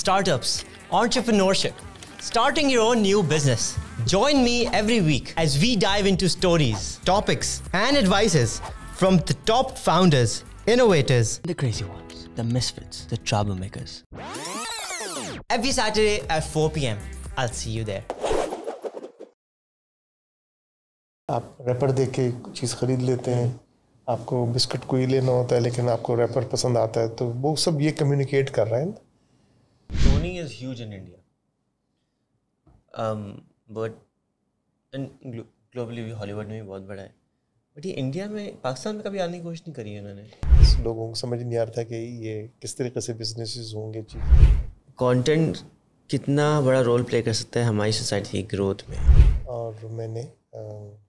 startups, entrepreneurship, starting your own new business. Join me every week as we dive into stories, topics, and advices from the top founders, innovators, the crazy ones, the misfits, the troublemakers. Every Saturday at 4 p.m. I'll see you there. آپ rapper دیکھ کے چیز خرید لیتے ہیں, آپ کو biscuit کوئی لینا ہوتا ہے لیکن آپ کو ریپر پسند آتا ہے, تو وہ سب یہ کمیونیکیٹ کر رہے ہیں. Toning is huge in India, but globally بھی ہالی ووڈ میں بھی بہت بڑا ہے, بٹ یہ انڈیا میں پاکستان میں کبھی آنے کی کوشش نہیں کری ہے انہوں نے. لوگوں کو سمجھ نہیں آ رہا تھا کہ یہ کس طریقے سے بزنسز ہوں گے. کانٹینٹ کتنا بڑا رول پلے کر سکتا ہے ہماری سوسائٹی کی گروتھ میں. اور میں نے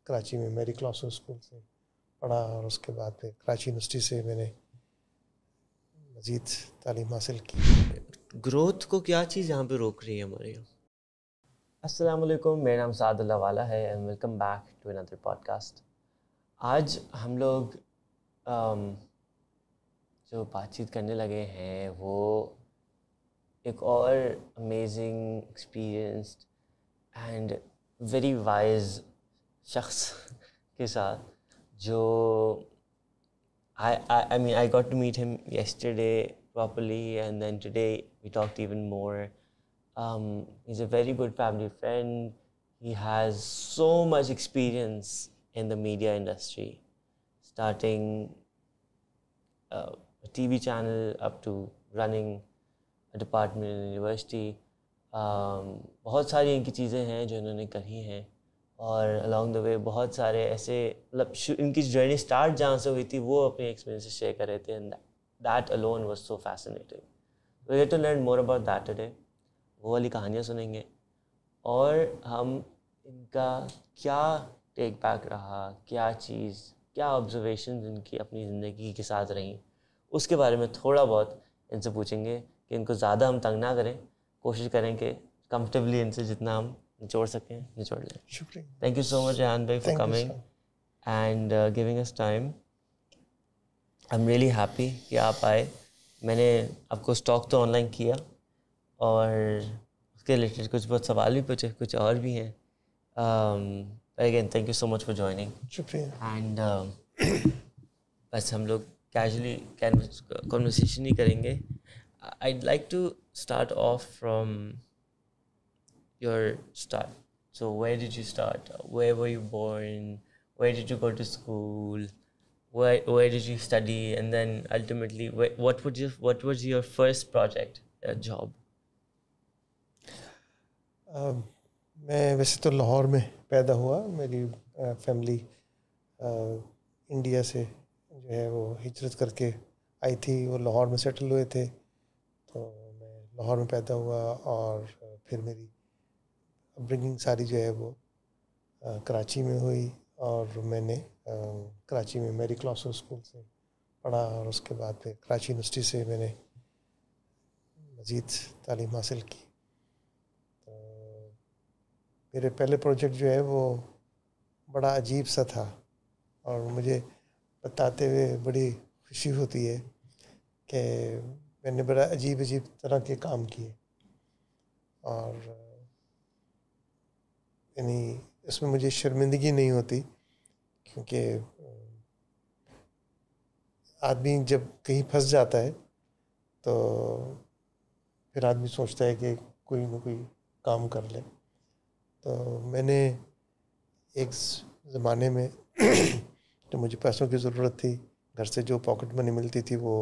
کراچی میں میری کلاسو اسکول سے پڑھا, اور اس کے بعد پھر کراچی یونیورسٹی سے میں نے مزید تعلیم حاصل کی. گروتھ کو کیا چیز یہاں پہ روک رہی ہے ہمارے یہاں؟ السلام علیکم, میرا نام سعد اللہ والا ہے and welcome back to another podcast. آج ہم لوگ جو بات چیت کرنے لگے ہیں وہ ایک اور amazing experienced and very wise شخص کے ساتھ, جو I mean I got to meet him yesterday properly, and then today we talked even more. He's a very good family friend. He has so much experience in the media industry, starting a TV channel up to running a department in university. بہت ساری ان کی چیزیں ہیں جو انہوں نے کری ہیں, اور along the way بہت سارے ایسے مطلب ان کی جرنی اسٹارٹ جہاں سے ہوئی تھی وہ اپنے ایکسپیرینسز شیئر کر رہے تھے, and that alone was so fascinating. We get to learn more about that today. وہ والی کہانیاں سنیں گے, اور ہم ان کا کیا ٹیک بیک رہا, کیا چیز, کیا آبزرویشنز ان کی اپنی زندگی کے ساتھ رہیں, اس کے بارے میں تھوڑا بہت ان سے پوچھیں گے کہ ان کو زیادہ ہم تنگ نہ کریں, کوشش کریں کہ کمفرٹیبلی ان سے جتنا ہم نچوڑ سکیں نچوڑ لیں. شکریہ. Thank you so much Rehan بھائی فار کمنگ اینڈ گیونگ اس time. I am really happy کہ آپ آئے. میں نے آپ کو اسٹاک تو آن لائن کیا, اور اس کے ریلیٹڈ کچھ بہت سوال بھی پوچھے, کچھ اور بھی ہیں. Again thank you so much for joining. شکریہ. اینڈ بس ہم لوگ کیجولی کنورسیشن ہی کریں گے. I'd like to start off from your start. So where did you start? Where were you born? Where did you go to school? Where did you study? And then ultimately, what was your first project, job? میں ویسے تو لاہور میں پیدا ہوا. میری family India سے جو ہے وہ ہجرت کر کے آئی تھی, وہ لاہور میں سیٹل ہوئے تھے, تو میں لاہور میں پیدا ہوا. اور پھر میری اپبرنگنگ ساری جو ہے وہ کراچی میں ہوئی, اور میں نے کراچی میں میری کلاسو اسکول سے پڑھا, اور اس کے بعد پھر کراچی یونیورسٹی سے میں نے مزید تعلیم حاصل کی. تو میرے پہلے پروجیکٹ جو ہے وہ بڑا عجیب سا تھا, اور مجھے بتاتے ہوئے بڑی خوشی ہوتی ہے کہ میں نے بڑا عجیب طرح کے کام کیے, اور یعنی اس میں مجھے شرمندگی نہیں ہوتی, کیونکہ آدمی جب کہیں پھنس جاتا ہے تو پھر آدمی سوچتا ہے کہ کوئی نہ کوئی کام کر لے. تو میں نے ایک زمانے میں جو مجھے پیسوں کی ضرورت تھی, گھر سے جو پاکٹ منی ملتی تھی وہ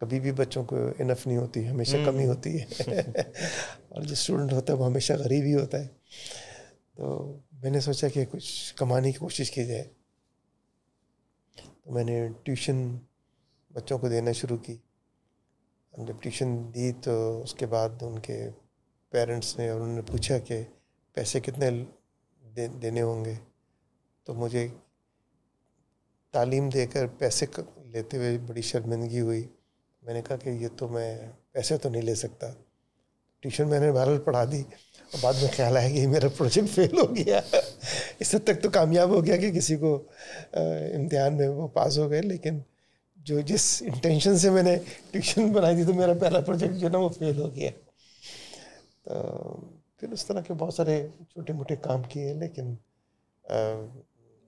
کبھی بھی بچوں کو انف نہیں ہوتی, ہمیشہ کمی ہوتی ہے, اور جو اسٹوڈنٹ ہوتا ہے وہ ہمیشہ غریب ہی ہوتا ہے. تو میں نے سوچا کہ کچھ کمانے کی کوشش کی جائے. تو میں نے ٹیوشن بچوں کو دینا شروع کی. جب ٹیوشن دی تو اس کے بعد ان کے پیرنٹس نے, اور انہوں نے پوچھا کہ پیسے کتنے دینے ہوں گے, تو مجھے تعلیم دے کر پیسے لیتے ہوئے بڑی شرمندگی ہوئی. میں نے کہا کہ یہ تو میں پیسے تو نہیں لے سکتا. ٹیوشن میں نے بہرحال پڑھا دی, اور بعد میں خیال آیا کہ میرا پروجیکٹ فیل ہو گیا. اس حد تک تو کامیاب ہو گیا کہ کسی کو امتحان میں وہ پاس ہو گئے, لیکن جس انٹینشن سے میں نے ٹیوشن بنائی تھی تو میرا پہلا پروجیکٹ جو ہے نا وہ فیل ہو گیا. تو پھر اس طرح کے بہت سارے چھوٹے موٹے کام کیے ہیں. لیکن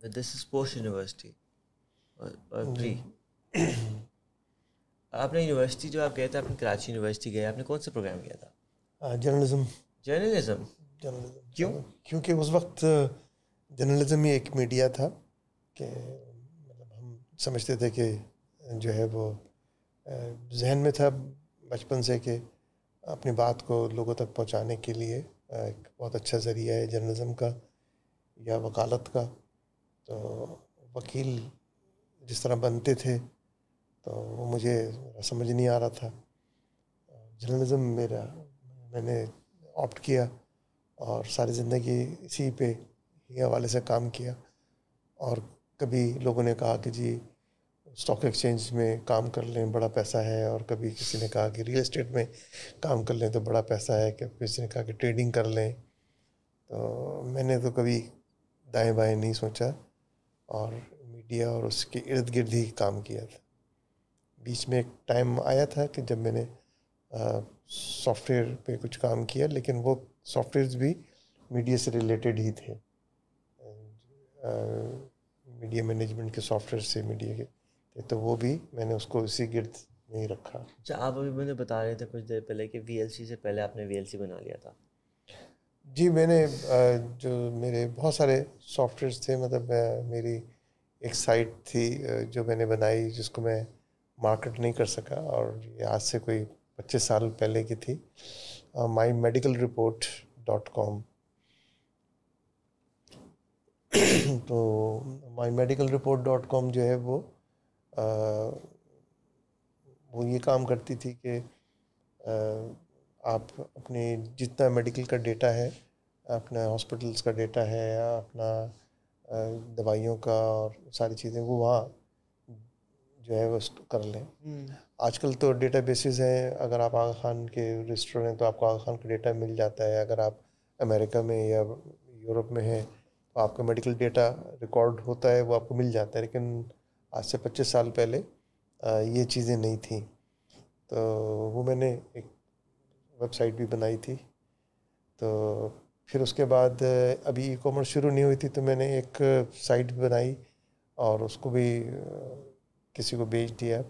دس از پوسٹ یونیورسٹی اور پری. آپ نے یونیورسٹی جو آپ گئے تھے, آپ نے کراچی یونیورسٹی گئے, آپ نے کون سا پروگرام کیا تھا؟ جرنلزم. کیوں؟ کیونکہ اس وقت جرنلزم ہی ایک میڈیا تھا کہ مطلب ہم سمجھتے تھے کہ جو ہے وہ ذہن میں تھا بچپن سے کہ اپنی بات کو لوگوں تک پہنچانے کے لیے ایک بہت اچھا ذریعہ ہے جرنلزم کا یا وکالت کا. تو وکیل جس طرح بنتے تھے تو وہ مجھے سمجھ نہیں آ رہا تھا. جرنلزم میں نے آپٹ کیا اور ساری زندگی اسی پہ ہی حوالے سے کام کیا. اور کبھی لوگوں نے کہا کہ جی اسٹاک ایکسچینج میں کام کر لیں بڑا پیسہ ہے, اور کبھی کسی نے کہا کہ ریئل اسٹیٹ میں کام کر لیں تو بڑا پیسہ ہے, کہ کسی نے کہا کہ ٹریڈنگ کر لیں. تو میں نے تو کبھی دائیں بائیں نہیں سوچا اور میڈیا اور اس کے ارد گرد ہی کام کیا تھا. بیچ میں ایک ٹائم آیا تھا کہ جب میں نے سافٹ ویئر پہ کچھ کام کیا, لیکن وہ سافٹ ویئرز بھی میڈیا سے ریلیٹڈ ہی تھے. میڈیا مینجمنٹ کے سافٹ ویئر سے میڈیا کے تھے, تو وہ بھی میں نے اس کو اسی گرد نہیں رکھا. اچھا, آپ ابھی مجھے بتا رہے تھے کچھ دیر پہلے کہ وی ایل سی سے پہلے آپ نے وی ایل سی بنا لیا تھا. جی میں نے جو میرے بہت سارے سافٹ ویئرس تھے, مطلب میری ایک سائٹ تھی جو میں نے بنائی جس کو میں مارکیٹ نہیں کر سکا, اور یہ آج سے کوئی 25 سال پہلے کی تھی, mymedicalreport.com. تو mymedicalreport.com جو ہے وہ یہ کام کرتی تھی کہ آپ اپنے جتنا میڈیکل کا ڈیٹا ہے, اپنا ہاسپٹلس کا ڈیٹا ہے, یا اپنا دوائیوں کا اور ساری چیزیں وہ وہاں جو ہے وہ کر لیں. آج کل تو ڈیٹا بیسز ہیں, اگر آپ آغا خان کے رجسٹر ہیں تو آپ کو آغا خان کا ڈیٹا مل جاتا ہے. اگر آپ امریکہ میں یا یورپ میں ہیں تو آپ کا میڈیکل ڈیٹا ریکارڈ ہوتا ہے, وہ آپ کو مل جاتا ہے. لیکن آج سے 25 سال پہلے یہ چیزیں نہیں تھیں. تو وہ میں نے ایک ویب سائٹ بھی بنائی تھی. تو پھر اس کے بعد ابھی ای کامرس شروع نہیں ہوئی تھی, تو میں نے ایک سائٹ بھی بنائی اور اس کو بھی کسی کو بیچ دیا.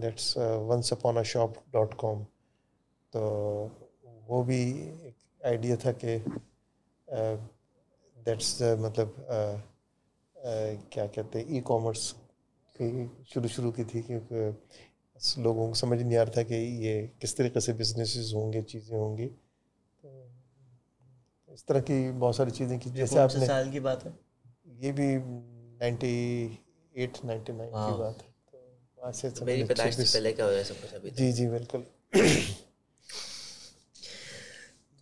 That's onceuponashop.com. تو وہ بھی ایک آئیڈیا تھا کہ دیٹس مطلب کیا کہتے ہیں, ای کامرس کی شروع کی تھی, کیونکہ لوگوں کو سمجھ نہیں آ رہا تھا کہ یہ کس طریقے سے بزنسز ہوں گے, چیزیں ہوں گی. تو اس طرح کی بہت ساری چیزیں کی. جیسے آپ نے سال کی بات ہے, یہ بھی 98-99 کی بات ہے. تو آج سے میری پیدائش سے پہلے کا ہو رہا ہے سب کچھ ابھی. جی بالکل.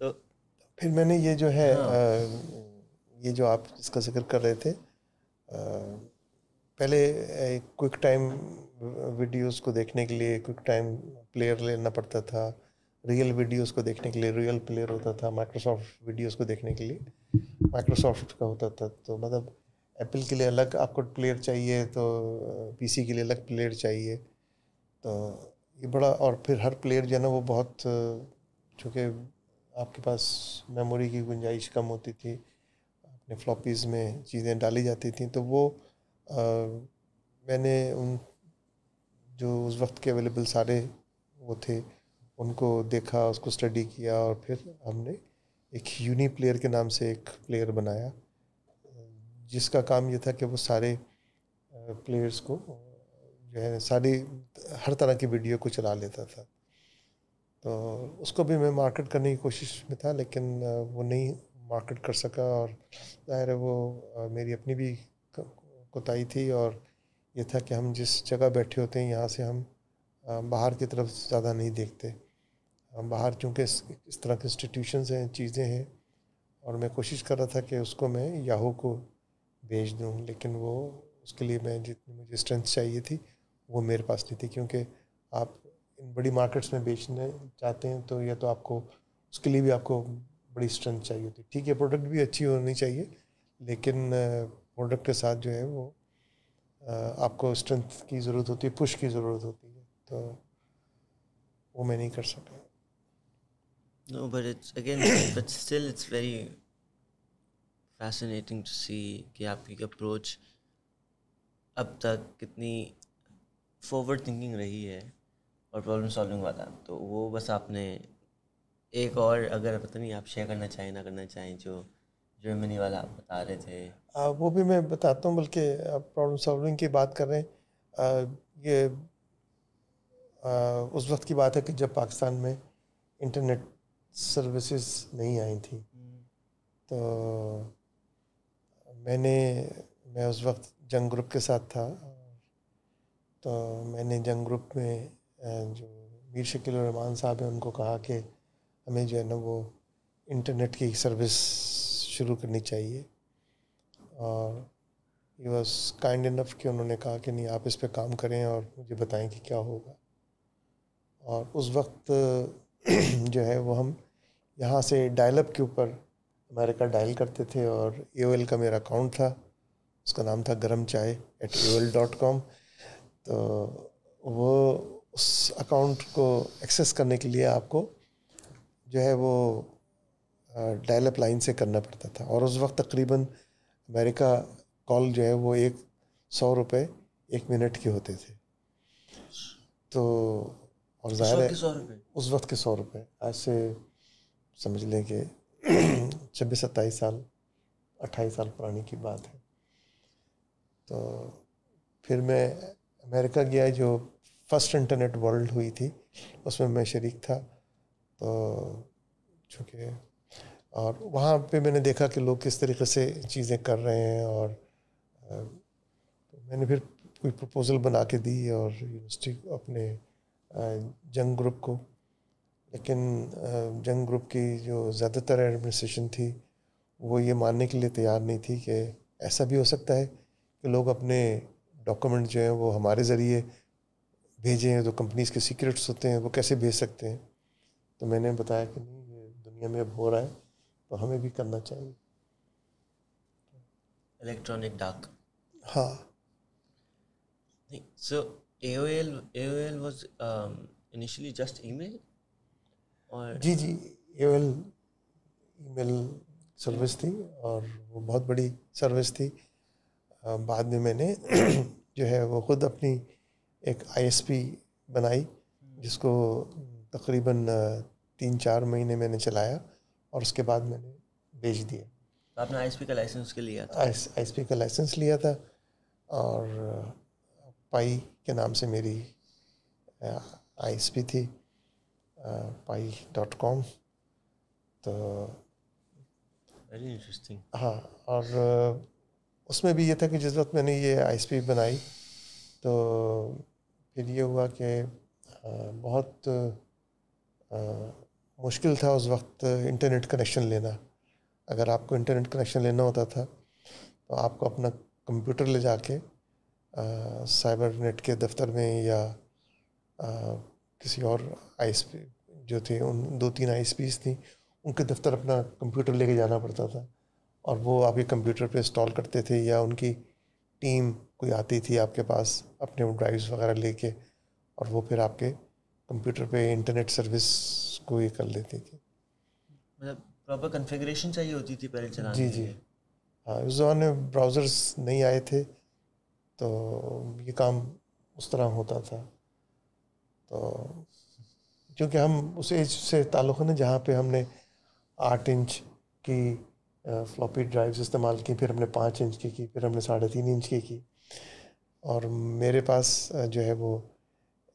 تو پھر میں نے یہ جو ہے یہ جو آپ اس کا ذکر کر رہے تھے, پہلے کوئک ٹائم ویڈیوز کو دیکھنے کے لیے کوئک ٹائم پلیئر لینا پڑتا تھا, ریئل ویڈیوز کو دیکھنے کے لیے ریئل پلیئر ہوتا تھا, مائکروسافٹ ویڈیوز کو دیکھنے کے لیے مائکروسافٹ کا ہوتا تھا. تو مطلب ایپل کے لیے الگ آپ کو پلیئر چاہیے, تو پی سی کے لیے الگ پلیئر چاہیے. تو یہ بڑا, اور پھر ہر پلیئر جو ہے نا وہ بہت, چونکہ آپ کے پاس میموری کی گنجائش کم ہوتی تھی, اپنے فلاپیز میں چیزیں ڈالی جاتی تھیں, تو وہ میں نے ان جو اس وقت کے اویلیبل سارے وہ تھے ان کو دیکھا, اس کو اسٹڈی کیا, اور پھر ہم نے ایک یونی پلیئر کے نام سے ایک پلیئر بنایا جس کا کام یہ تھا کہ وہ سارے پلیئرز کو جو ہے ساری ہر طرح کی ویڈیو کو چلا لیتا تھا. تو اس کو بھی میں مارکیٹ کرنے کی کوشش میں تھا, لیکن وہ نہیں مارکیٹ کر سکا, اور ظاہر ہے وہ میری اپنی بھی کوتاہی تھی. اور یہ تھا کہ ہم جس جگہ بیٹھے ہوتے ہیں یہاں سے ہم باہر کی طرف زیادہ نہیں دیکھتے. ہم باہر چونکہ اس طرح کے انسٹیٹیوشنز ہیں, چیزیں ہیں, اور میں کوشش کر رہا تھا کہ اس کو میں یاہو کو بھیج دوں, لیکن وہ اس کے لیے میں جتنی مجھے اسٹرینتھ چاہیے تھی وہ میرے پاس نہیں تھی. کیونکہ آپ ان بڑی مارکیٹس میں بیچنے چاہتے ہیں تو یا تو آپ کو اس کے لیے بھی آپ کو بڑی اسٹرینتھ چاہیے ہوتی. ٹھیک ہے, پروڈکٹ بھی اچھی ہونی چاہیے, لیکن پروڈکٹ کے ساتھ جو ہے وہ آپ کو اسٹرینتھ کی ضرورت ہوتی ہے, پش کی ضرورت ہوتی ہے. تو وہ میں نہیں کر سکا. No, but it's again, but still it's very fascinating to see کہ آپ کی اپروچ اب تک کتنی فارورڈ تھنکنگ رہی ہے اور پرابلم سالونگ والا. تو وہ بس آپ نے ایک اور اگر پتہ نہیں آپ شیئر کرنا چاہیں نہ کرنا چاہیں جو جرمنی والا آپ بتا رہے تھے. وہ بھی میں بتاتا ہوں, بلکہ پرابلم سالونگ کی بات کر رہے ہیں. یہ اس وقت کی بات ہے کہ جب پاکستان میں انٹرنیٹ سروسز نہیں آئی تھیں. تو میں اس وقت جنگ گروپ کے ساتھ تھا. تو میں نے جنگ گروپ میں جو میر شکیل الرحمان صاحب ہیں ان کو کہا کہ ہمیں جو ہے نا وہ انٹرنیٹ کی سروس شروع کرنی چاہیے. اور ہی واز کائنڈ انف کہ انہوں نے کہا کہ نہیں آپ اس پہ کام کریں اور مجھے بتائیں کہ کیا ہوگا. اور اس وقت جو ہے وہ ہم یہاں سے ڈائل اپ کے اوپر امریکہ ڈائل کرتے تھے, اور AOL کا میرا اکاؤنٹ تھا, اس کا نام تھا گرم چائے @AOL.com. تو وہ اس اکاؤنٹ کو ایکسیس کرنے کے لیے آپ کو جو ہے وہ ڈائل اپ لائن سے کرنا پڑتا تھا. اور اس وقت تقریباً امریکہ کال جو ہے وہ $100 1 منٹ کے ہوتے تھے. تو اور ظاہر ہے اس وقت کے $100 آج سے سمجھ لیں کہ 26-27 سال 28 سال پرانی کی بات ہے. تو پھر میں امریکہ گیا, جو فرسٹ انٹرنیٹ ورلڈ ہوئی تھی اس میں شریک تھا. تو چونکہ اور وہاں پہ میں نے دیکھا کہ لوگ کس طریقے سے چیزیں کر رہے ہیں, اور میں نے پھر کوئی پروپوزل بنا کے دی اور یونیورسٹی اپنے جنگ گروپ کو. لیکن جنگ گروپ کی جو زیادہ تر ایڈمنسٹریشن تھی وہ یہ ماننے کے لیے تیار نہیں تھی کہ ایسا بھی ہو سکتا ہے کہ لوگ اپنے ڈاکومنٹ جو ہیں وہ ہمارے ذریعے بھیجیں, تو کمپنیز کے سیکرٹس ہوتے ہیں وہ کیسے بھیج سکتے ہیں. تو میں نے بتایا کہ نہیں, یہ دنیا میں اب ہو رہا ہے تو ہمیں بھی کرنا چاہیے. الیکٹرانک ڈاک. ہاں. سو AOL was initially just email اور جی AOL ای میل سروس تھی اور وہ بہت بڑی سروس تھی. بعد میں میں نے جو ہے وہ خود اپنی ایک ISP بنائی جس کو تقریباً 3-4 مہینے میں نے چلایا, اور اس کے بعد میں نے بیچ دیا. آپ نے ISP کا لائسنس کے لیا تھا؟ ISP کا لائسنس لیا تھا, اور پائی کے نام سے میری ISP تھی, pai.com. تو ویری انٹرسٹنگ. ہاں, اور اس میں بھی یہ تھا کہ جس وقت میں نے یہ ISP بنائی تو پھر یہ ہوا کہ بہت مشکل تھا اس وقت انٹرنیٹ کنیکشن لینا. اگر آپ کو انٹرنیٹ کنیکشن لینا ہوتا تھا تو آپ کو اپنا کمپیوٹر لے جا کے سائبر نیٹ کے دفتر میں یا کسی اور ISP جو تھے, ان 2-3 ISPs تھیں, ان کے دفتر اپنا کمپیوٹر لے کے جانا پڑتا تھا, اور وہ آپ کے کمپیوٹر پہ انسٹال کرتے تھے, یا ان کی ٹیم کوئی آتی تھی آپ کے پاس اپنے ڈرائیوز وغیرہ لے کے, اور وہ پھر آپ کے کمپیوٹر پہ انٹرنیٹ سروس کو یہ کر لیتی تھی. مطلب پراپر کنفیگریشن چاہیے ہوتی تھی پہلے چلانے. جی ہاں, اس زمانے میں براؤزرز نہیں آئے تھے تو یہ کام اس طرح ہوتا تھا. تو کیونکہ ہم اس ایج سے تعلق ہے نا جہاں پہ ہم نے 8 انچ کی فلاپی ڈرائیوز استعمال کی, پھر ہم نے 5 انچ کی, پھر ہم نے 3.5 انچ کی. اور میرے پاس جو ہے وہ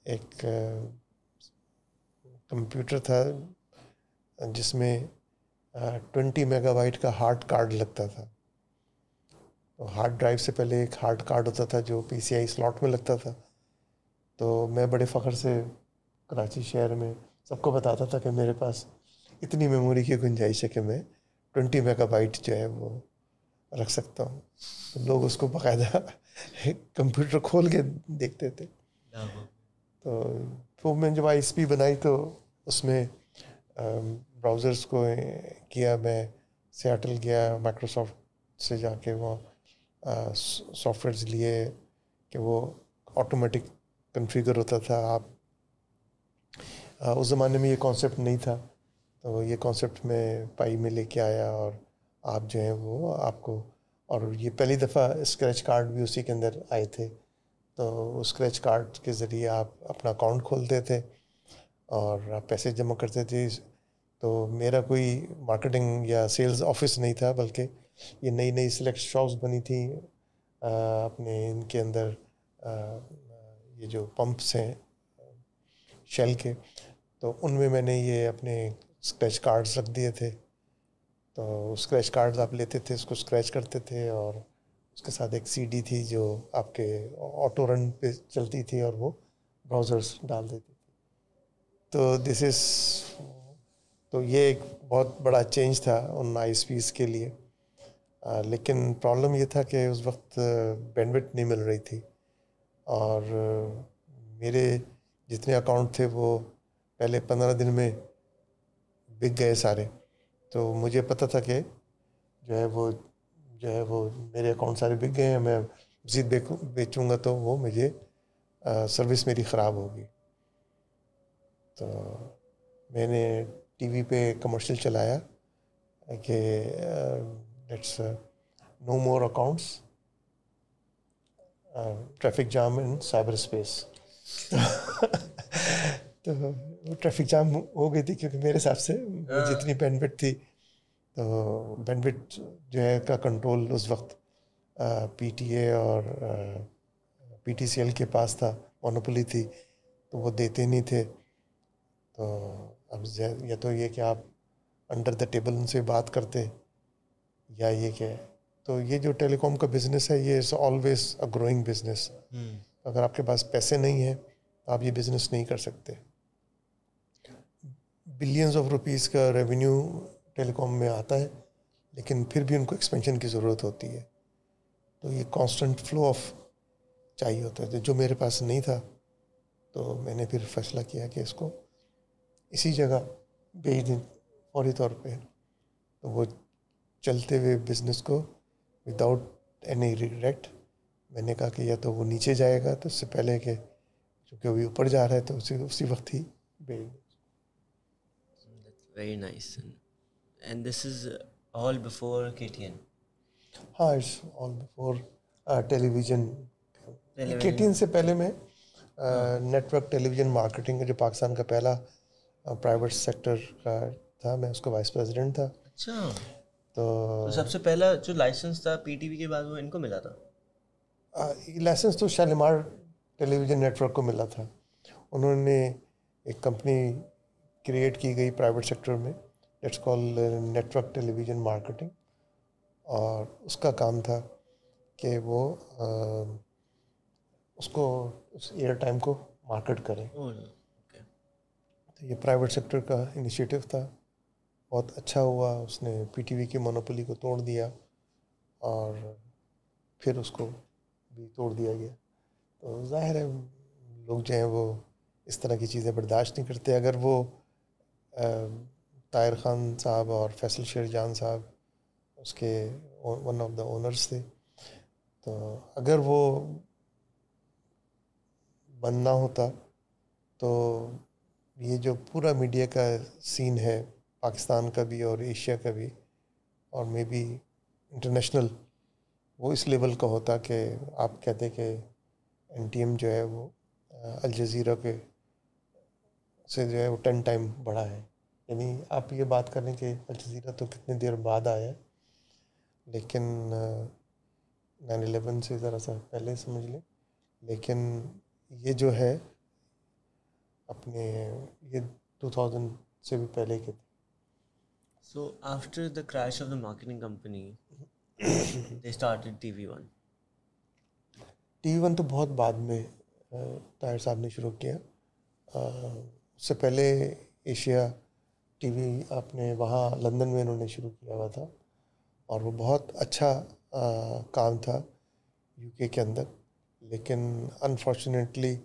ایک کمپیوٹر تھا جس میں 20 میگا بائٹ کا ہارڈ کارڈ لگتا تھا. تو ہارڈ ڈرائیو سے پہلے ایک ہارڈ کارڈ ہوتا تھا جو PCI سلاٹ میں لگتا تھا. تو میں بڑے فخر سے کراچی شہر میں سب کو بتاتا تھا کہ میرے پاس اتنی میموری کی گنجائش ہے کہ میں 20 میگا بائٹ جو ہے وہ رکھ سکتا ہوں. تو لوگ اس کو باقاعدہ کمپیوٹر کھول کے دیکھتے تھے. تو میں جب ISP بنائی تو اس میں براؤزرز کو کیا, میں سیاٹل گیا, مائکروسافٹ سے جا کے وہ سافٹ ویئرز لیے کہ وہ آٹومیٹک کنفیگر ہوتا تھا. آپ اس زمانے میں یہ کانسیپٹ نہیں تھا تو یہ کانسیپٹ میں پائی میں لے کے آیا اور آپ جو ہیں وہ آپ کو, اور یہ پہلی دفعہ اسکریچ کارڈ بھی اسی کے اندر آئے تھے. تو اسکریچ کارڈ کے ذریعے آپ اپنا اکاؤنٹ کھولتے تھے اور آپ پیسے جمع کرتے تھے. تو میرا کوئی مارکیٹنگ یا سیلز آفس نہیں تھا, بلکہ یہ نئی نئی سلیکٹ شاپس بنی تھیں اپنے ان کے اندر, یہ جو پمپس ہیں شیل کے, تو ان میں نے یہ اپنے اسکریچ کارڈز رکھ دیے تھے. تو اسکریچ کارڈز آپ لیتے تھے, اس کو اسکریچ کرتے تھے, اور اس کے ساتھ ایک سی ڈی تھی جو آپ کے آٹو رن پہ چلتی تھی اور وہ براؤزرس ڈال دیتی تھی. تو دس از, تو یہ ایک بہت بڑا چینج تھا ان آئی ایس پیز کے لیے. لیکن پرابلم یہ تھا کہ اس وقت بینڈوڈتھ نہیں مل رہی تھی, اور میرے جتنے اکاؤنٹ تھے وہ پہلے 15 دن میں بک گئے سارے. تو مجھے پتہ تھا کہ جو ہے وہ میرے اکاؤنٹ سارے بک گئے ہیں, میں مزید بیچوں گا تو وہ مجھے سروس میری خراب ہوگی. تو میں نے ٹی وی پہ کمرشل چلایا کہ let's no more accounts, traffic jam in cyberspace. تو وہ ٹریفک جام ہو گئی تھی کیونکہ میرے حساب سے جتنی بینڈوڈتھ تھی, تو بینڈوڈتھ جو ہے کا کنٹرول اس وقت پی ٹی اے اور پی ٹی سی ایل کے پاس تھا, مونوپولی تھی, تو وہ دیتے نہیں تھے. تو اب یا تو یہ کہ آپ انڈر دا ٹیبل ان سے بات کرتے, یا یہ کہ تو یہ جو ٹیلی کام کا بزنس ہے یہ is always a growing business. اگر آپ کے پاس پیسے نہیں ہیں تو آپ یہ بزنس نہیں کر سکتے. بلینز آف روپیز کا ریونیو ٹیلی کام میں آتا ہے, لیکن پھر بھی ان کو ایکسپینشن کی ضرورت ہوتی ہے. تو یہ کانسٹنٹ فلو آف چاہیے ہوتا ہے, جو میرے پاس نہیں تھا. تو میں نے پھر فیصلہ کیا کہ اس کو اسی جگہ بیچ دیں فوری طور پہ. تو وہ چلتے ہوئے بزنس کو وداؤٹ اینی ریگریٹ میں نے کہا کہ یا تو وہ نیچے جائے گا, تو اس سے پہلے کہ چونکہ ابھی اوپر جا رہا ہے تو اسی وقت ہی بیچ دیں. Very nice. And this is all before KTN? ہاں, it's all before television. KTN سے پہلے میں network television marketing جو پاکستان کا پہلا پرائیویٹ سیکٹر کا تھا, میں اس کا وائس پریزیڈنٹ تھا. اچھا, تو سب سے پہلا جو لائسنس تھا پی ٹی وی کے بعد وہ ان کو ملا تھا؟ لائسنس تو شالیمار ٹیلی ویژن نیٹ ورک کو ملا تھا. انہوں نے ایک کمپنی کریٹ کی گئی پرائیویٹ سیکٹر میں, let's call network television marketing, اور اس کا کام تھا کہ وہ اس کو اس ایئر ٹائم کو مارکیٹ کریں. تو یہ پرائیویٹ سیکٹر کا انیشیٹو تھا, بہت اچھا ہوا. اس نے پی ٹی وی کی مونوپولی کو توڑ دیا اور پھر اس کو بھی توڑ دیا گیا. تو ظاہر ہے لوگ جو ہیں وہ اس طرح کی چیزیں برداشت نہیں کرتے. اگر وہ طاہر خان صاحب اور فیصل شیر جان صاحب اس کے ون آف دا اونرز تھے, تو اگر وہ بند نہ ہوتا تو یہ جو پورا میڈیا کا سین ہے پاکستان کا بھی اور ایشیا کا بھی اور مے بی انٹرنیشنل, وہ اس لیول کا ہوتا کہ آپ کہتے کہ این ٹی ایم جو ہے وہ الجزیرہ کے سے جو ہے وہ 10 ٹائم بڑا ہے. یعنی آپ یہ بات کریں کہ الجزیرہ تو کتنے دیر بعد آیا, لیکن 9/11 سے ذرا سا پہلے سمجھ لیں, لیکن یہ جو ہے اپنے یہ 2000 سے بھی پہلے کے تھے. So after the crash of the marketing company, they started TV1. TV1 تو بہت بعد میں طاہر صاحب نے شروع کیا. اس سے پہلے ایشیا ٹی وی آپ نے وہاں لندن میں انہوں نے شروع کیا ہوا تھا, اور وہ بہت اچھا کام تھا یو کے کے اندر. لیکن انفارچونیٹلی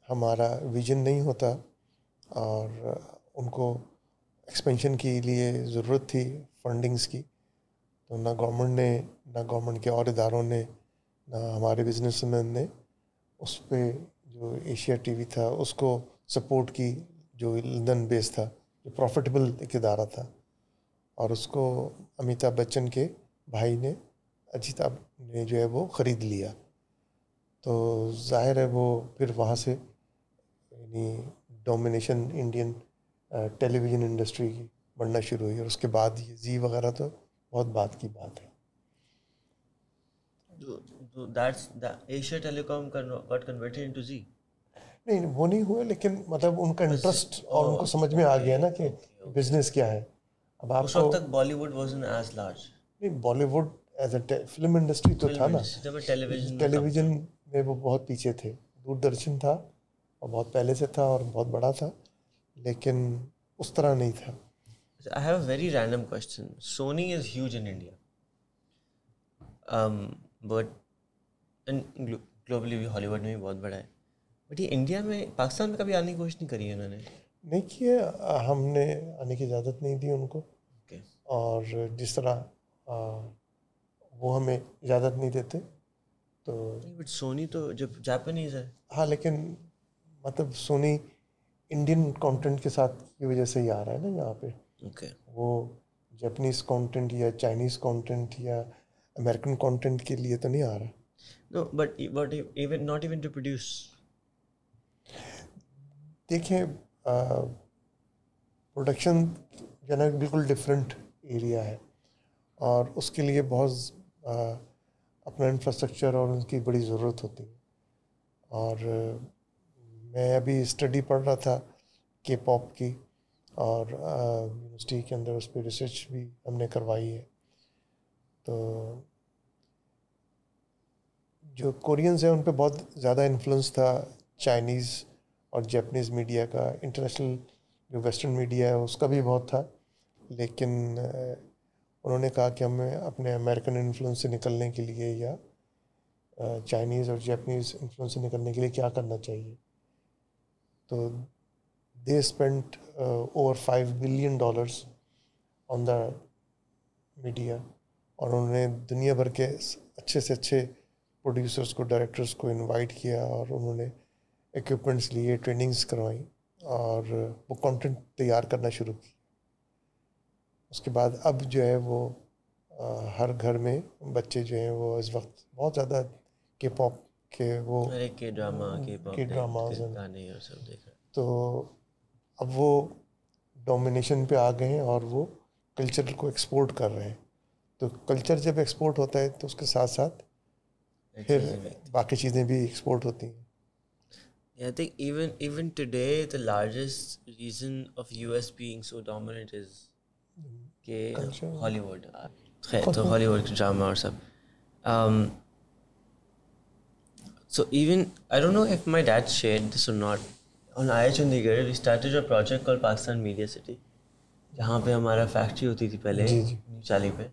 ہمارا ویژن نہیں ہوتا, اور ان کو ایکسپینشن کے لیے ضرورت تھی فنڈنگز کی. تو نہ گورنمنٹ نے, نہ گورنمنٹ کے اور اداروں نے, نہ ہمارے بزنس مین نے اس پہ جو ایشیا ٹی وی تھا اس کو سپورٹ کی, جو لندن بیس تھا, جو پروفیٹیبل ایک ادارہ تھا، اور اس کو امیتابھ بچن کے بھائی نے، اجیتابھ نے جو ہے وہ خرید لیا. تو ظاہر ہے وہ پھر وہاں سے یعنی ڈومینیشن انڈین ٹیلی ویژن انڈسٹری کی بڑھنا شروع ہوئی، اور اس کے بعد یہ زی وغیرہ تو بہت بعد کی بات ہے. ایشیا ٹیلی کام got converted into Zee. نہیں وہ نہیں ہوا، لیکن مطلب ان کا انٹرسٹ اور ان کو سمجھ میں آ گیا نا کہ بزنس کیا ہے. اب آپ اس وقت تک بالی ووڈ wasn't as large. نہیں، Bollywood as a film industry تو تھا نا، ٹیلی ویژن میں وہ بہت پیچھے تھے. دوردرشن تھا اور بہت پہلے سے تھا اور بہت بڑا تھا، لیکن اس طرح نہیں تھا. I have a very random question. Sony is huge in India. But globally بھی ہالی ووڈ میں بھی بہت بڑا ہے. بٹ یہ انڈیا میں، پاکستان میں کبھی آنے کی کوشش نہیں کری ہے انہوں نے؟ نہیں کیا، ہم نے آنے کی اجازت نہیں دی ان کو. اور جس طرح وہ ہمیں اجازت نہیں دیتے تو. بٹ سونی تو جب جاپانیز ہے. ہاں لیکن مطلب سونی انڈین کانٹینٹ کے ساتھ کی وجہ سے ہی آ رہا ہے نا یہاں پہ. وہ جاپنیز کانٹینٹ یا چائنیز کانٹینٹ یا امریکن کانٹینٹ کے لیے تو نہیں آ رہا. No, but even not even to produce. دیکھیں پروڈکشن جو ہے بالکل ڈفرینٹ ایریا ہے، اور اس کے لیے بہت اپنا انفراسٹرکچر اور ان کی بڑی ضرورت ہوتی ہے. اور میں ابھی اسٹڈی پڑھ رہا تھا کے پاپ کی، اور یونیورسٹی کے اندر اس پہ ریسرچ بھی ہم نے کروائی ہے. تو جو کورینز ہیں ان پہ بہت زیادہ انفلوئنس تھا چائنیز اور جاپنیز میڈیا کا. انٹرنیشنل جو ویسٹرن میڈیا ہے اس کا بھی بہت تھا، لیکن انہوں نے کہا کہ ہمیں اپنے امریکن انفلوئنس سے نکلنے کے لیے یا چائنیز اور جاپنیز انفلوئنس سے نکلنے کے لیے کیا کرنا چاہیے. تو they spend over $5 billion on the media, اور انہوں نے دنیا بھر کے اچھے سے اچھے پروڈیوسرس کو، ڈائریکٹرس کو انوائٹ کیا، اور انہوں نے ایکوپمنٹس لیے، ٹریننگز کروائیں، اور وہ کانٹینٹ تیار کرنا شروع کی. اس کے بعد اب جو ہے وہ ہر گھر میں بچے جو ہیں وہ اس وقت بہت زیادہ کے پاپ کے وہ کے ڈراماز گانے اور سب دیکھ رہے. تو اب وہ ڈومینیشن پہ آ گئے ہیں اور وہ کلچر کو ایکسپورٹ کر رہے ہیں. تو کلچر جب ایکسپورٹ ہوتا ہے تو اس کے ساتھ ساتھ پھر باقی چیزیں بھی ایکسپورٹ ہوتی ہیں. I think even today the largest reason of US being so dominant is کہ ہالی ووڈ. خیر تو ہالی ووڈ ڈرامہ اور سب. So even I don't know if my dad shared this or not. On IIT Chandigarh we started a project called Pakistan Media City, جہاں پہ ہمارا factory ہوتی تھی پہلے نیو چالی پہ.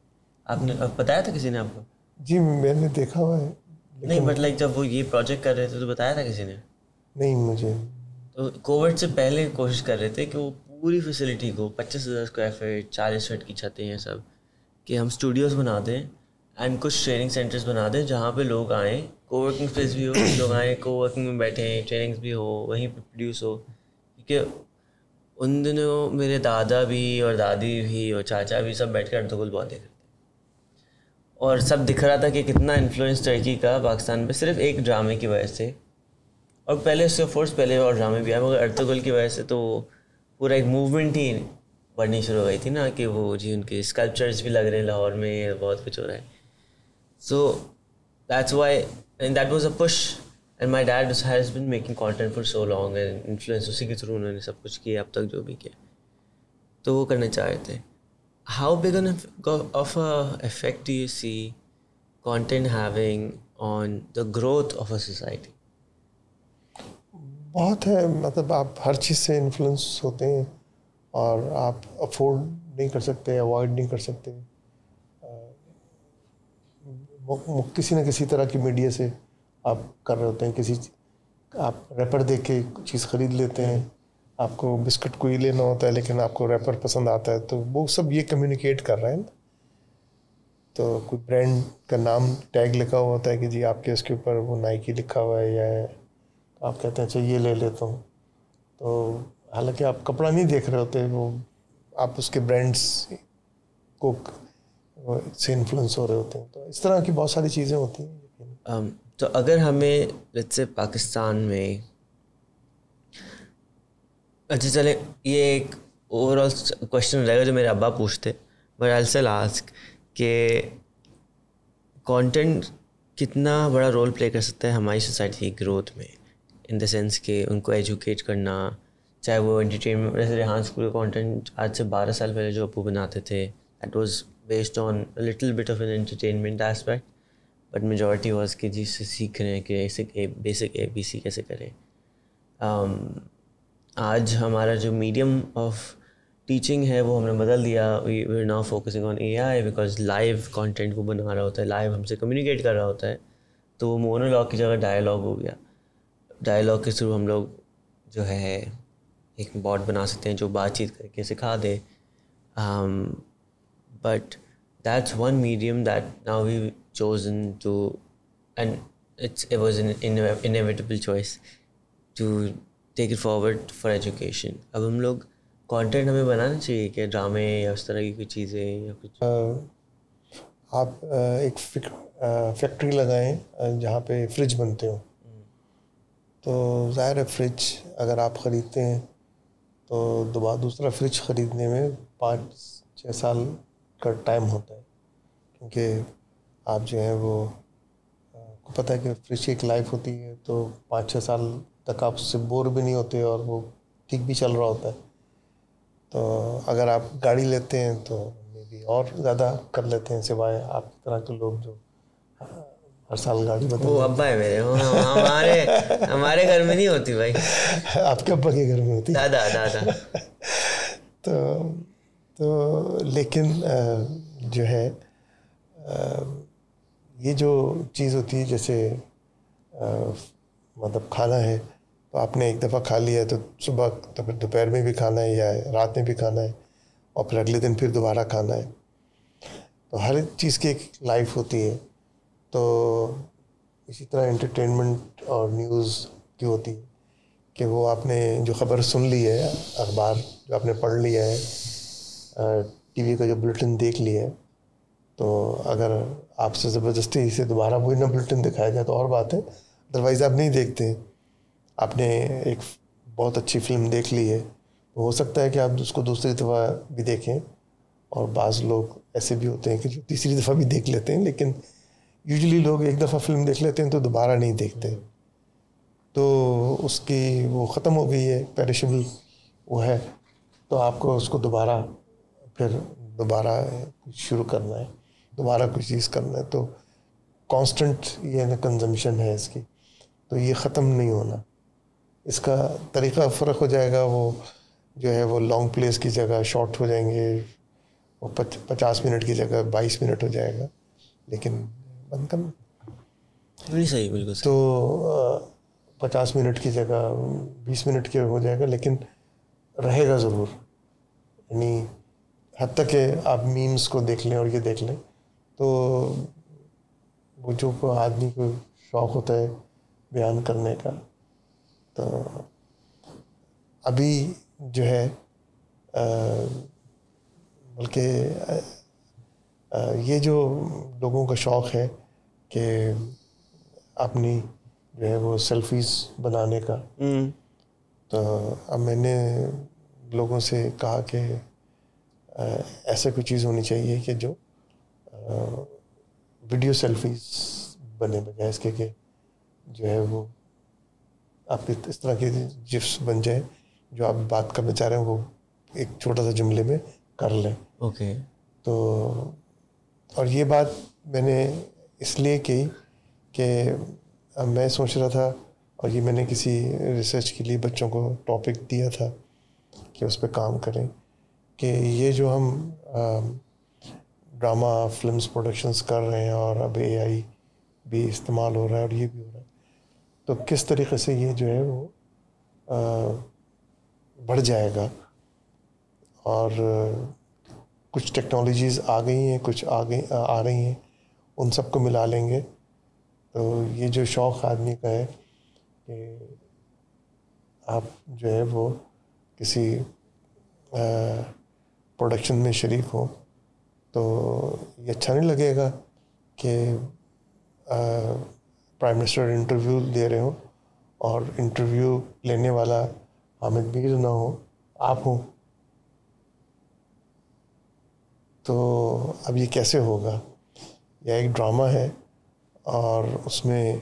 آپ نے بتایا تھا کسی نے آپ کو؟ جی میں نے دیکھا ہوا ہے. نہیں بٹ لائک جب وہ یہ پروجیکٹ کر رہے تھے تو بتایا تھا کسی نے؟ نہیں مجھے. تو کووڈ سے پہلے کوشش کر رہے تھے کہ وہ پوری فیسلٹی کو 25,000 اسکوائر فٹ 40 فٹ کی چھتیں ہیں سب، کہ ہم اسٹوڈیوز بنا دیں اینڈ کچھ ٹریننگ سینٹرز بنا دیں جہاں پہ لوگ آئیں، کو ورکنگ اسپیس بھی ہو، لوگ آئیں کو ورکنگ میں بیٹھیں، ٹریننگز بھی ہو، وہیں پہ پروڈیوس ہو. کیونکہ ان دنوں میرے دادا بھی اور دادی بھی اور چاچا بھی سب بیٹھ کے ارطغرل بہت دیکھ رہے تھے، اور سب دکھ رہا تھا کہ کتنا انفلوئنس ترکی کا پاکستان پہ صرف ایک ڈرامے کی وجہ سے. اور پہلے اس سے فورس پہلے اور ڈرامے بھی آئے، مگر ارطغرل کی وجہ سے تو پورا ایک موومنٹ ہی بڑھنی شروع ہو گئی تھی نا، کہ وہ جی ان کے اسکلپچرز بھی لگ رہے ہیں لاہور میں، بہت کچھ ہو رہا ہے. So that's why and that was a push and my dad has been making content for so long and influence اسی کے تھرو انہوں نے سب کچھ کیا اب تک جو بھی کیا. تو وہ کرنا چاہ رہے تھے. How big of a effect do you see content having on the growth of a society? بہت ہے، مطلب آپ ہر چیز سے انفلوئنس ہوتے ہیں اور آپ افورڈ نہیں کر سکتے، اوائڈ نہیں کر سکتے. کسی نہ کسی طرح کی میڈیا سے آپ کر رہے ہوتے ہیں. کسی آپ ریپر دیکھ کے چیز خرید لیتے ہیں، آپ کو بسکٹ کوئی لینا ہوتا ہے لیکن آپ کو ریپر پسند آتا ہے، تو وہ سب یہ کمیونیکیٹ کر رہے ہیں. تو کوئی برانڈ کا نام ٹیگ لکھا ہوا ہوتا ہے کہ جی آپ کے اس کے اوپر وہ نائکی لکھا ہوا ہے، یا آپ کہتے ہیں اچھا یہ لے لیتا ہوں. تو حالانکہ آپ کپڑا نہیں دیکھ رہے ہوتے, وہ آپ اس کے برانڈس کو سے انفلوئنس ہو رہے ہوتے ہیں. تو اس طرح کی بہت ساری چیزیں ہوتی ہیں. تو اگر ہمیں لیٹس سے پاکستان میں, اچھا چلے یہ ایک اوور آل کوشچن رہے گا جو میرے ابا پوچھتے, بٹ آئی اسٹل آسک کہ کانٹینٹ کتنا بڑا رول پلے کر سکتا ہے ہماری سوسائٹی کی گروتھ میں, ان دا سینس کہ ان کو ایجوکیٹ کرنا, چاہے وہ انٹرٹینمنٹ, جیسے ریحان اسکول کا کانٹینٹ آج سے 12 سال پہلے جو ابو بناتے تھے that was based on little bit of an entertainment aspect, but majority was کہ جس سے سیکھ رہے ہیں کہ بیسک ABC کیسے کریں. آج ہمارا جو میڈیم آف ٹیچنگ ہے وہ ہم نے بدل دیا. We are now focusing on AI because live content وہ بنا رہا ہوتا ہے, لائیو ہم سے کمیونیکیٹ کر رہا ہوتا ہے, تو وہ مونولاگ کی جگہ ڈائلاگ ہو گیا. ڈائلاگ کے تھرو ہم لوگ جو ہے ایک باٹ بنا سکتے ہیں جو بات چیت کر کے سکھا دے. But that's one medium that now we chosen to, and it was an inevitable choice to take it forward for education. اب ہم لوگ کانٹینٹ ہمیں بنانا چاہیے کہ ڈرامے یا اس طرح کی کوئی چیزیں یا کچھ. آپ ایک فیکٹری لگائیں جہاں پہ فریج بنتے ہوں, تو ظاہر ہے فریج اگر آپ خریدتے ہیں تو دوسرا فریج خریدنے میں 5-6 سال کا ٹائم ہوتا ہے, کیونکہ آپ جو ہے وہ کو پتہ ہے کہ فریج کی ایک لائف ہوتی ہے, تو 5-6 سال تک آپ اس سے بور بھی نہیں ہوتے اور وہ ٹھیک بھی چل رہا ہوتا ہے. تو اگر آپ گاڑی لیتے ہیں تو میں بھی اور زیادہ کر لیتے ہیں, سوائے آپ کی طرح کے لوگ جو ہر سال گاڑی بدلتے ہیں. وہ ابا ہے میرے, ہمارے گھر میں نہیں ہوتی بھائی. آپ کے ابا کے گھر میں ہوتی, دادا. تو لیکن جو ہے یہ جو چیز ہوتی ہے, جیسے مطلب کھانا ہے, تو آپ نے ایک دفعہ کھا لیا ہے تو صبح دوپہر میں بھی کھانا ہے یا رات میں بھی کھانا ہے, اور پھر اگلے دن پھر دوبارہ کھانا ہے. تو ہر چیز کی ایک لائف ہوتی ہے. تو اسی طرح انٹرٹینمنٹ اور نیوز کی ہوتی ہے کہ وہ آپ نے جو خبر سن لی ہے, اخبار جو آپ نے پڑھ لیا ہے, TV کا جو بلیٹن دیکھ لیا ہے, تو اگر آپ سے زبردستی سے دوبارہ وہی نہ بلیٹن دکھایا جائے تو اور بات ہے, ادروائز آپ نہیں دیکھتے. آپ نے ایک بہت اچھی فلم دیکھ لی ہے, ہو سکتا ہے کہ آپ اس کو دوسری دفعہ بھی دیکھیں, اور بعض لوگ ایسے بھی ہوتے ہیں کہ جو تیسری دفعہ بھی دیکھ لیتے ہیں, لیکن یوزلی لوگ ایک دفعہ فلم دیکھ لیتے ہیں تو دوبارہ نہیں دیکھتے. تو اس کی وہ ختم ہو گئی ہے, پیرشبل وہ ہے, تو آپ کو اس کو دوبارہ شروع کرنا ہے, دوبارہ کوئی چیز کرنا ہے. تو کانسٹنٹ یہ کنزمپشن ہے اس کی, تو یہ ختم نہیں ہونا. اس کا طریقہ فرق ہو جائے گا, وہ جو ہے وہ لانگ پلیز کی جگہ شارٹ ہو جائیں گے, وہ 50 منٹ کی جگہ 22 منٹ ہو جائے گا, لیکن بند کرنا صحیح بالکل. تو 50 منٹ کی جگہ 20 منٹ کے ہو جائے گا, لیکن رہے گا ضرور. یعنی حتیٰ کہ آپ میمز کو دیکھ لیں اور یہ دیکھ لیں, تو وہ جو آدمی کو شوق ہوتا ہے بیان کرنے کا, تو ابھی جو ہے بلکہ یہ جو لوگوں کا شوق ہے کہ اپنی جو ہے وہ سیلفیز بنانے کا, تو اب میں نے لوگوں سے کہا کہ ایسا کوئی چیز ہونی چاہیے کہ جو ویڈیو سیلفیز بنے, بجائے اس کے کہ جو ہے وہ آپ اس طرح کے جفس بن جائیں جو آپ بات کرنا چاہ رہے ہیں وہ ایک چھوٹا سا جملے میں کر لیں. اوکے. تو اور یہ بات میں نے اس لیے کی کہ میں سوچ رہا تھا, اور یہ میں نے کسی ریسرچ کے لیے بچوں کو ٹاپک دیا تھا کہ اس پہ کام کریں, کہ یہ جو ہم ڈرامہ فلمز پروڈکشنز کر رہے ہیں, اور اب AI بھی استعمال ہو رہا ہے اور یہ بھی ہو رہا ہے, تو کس طریقے سے یہ جو ہے وہ بڑھ جائے گا. اور کچھ ٹیکنالوجیز آ گئی ہیں, کچھ آ رہی ہیں, ان سب کو ملا لیں گے. تو یہ جو شوق آدمی کا ہے کہ آپ جو ہے وہ کسی پروڈکشن میں شریک ہوں تو یہ اچھا نہیں لگے گا کہ پرائم منسٹر انٹرویو دے رہے ہوں اور انٹرویو لینے والا حامد میر نہ ہو، آپ ہوں. تو اب یہ کیسے ہوگا؟ یہ ایک ڈرامہ ہے اور اس میں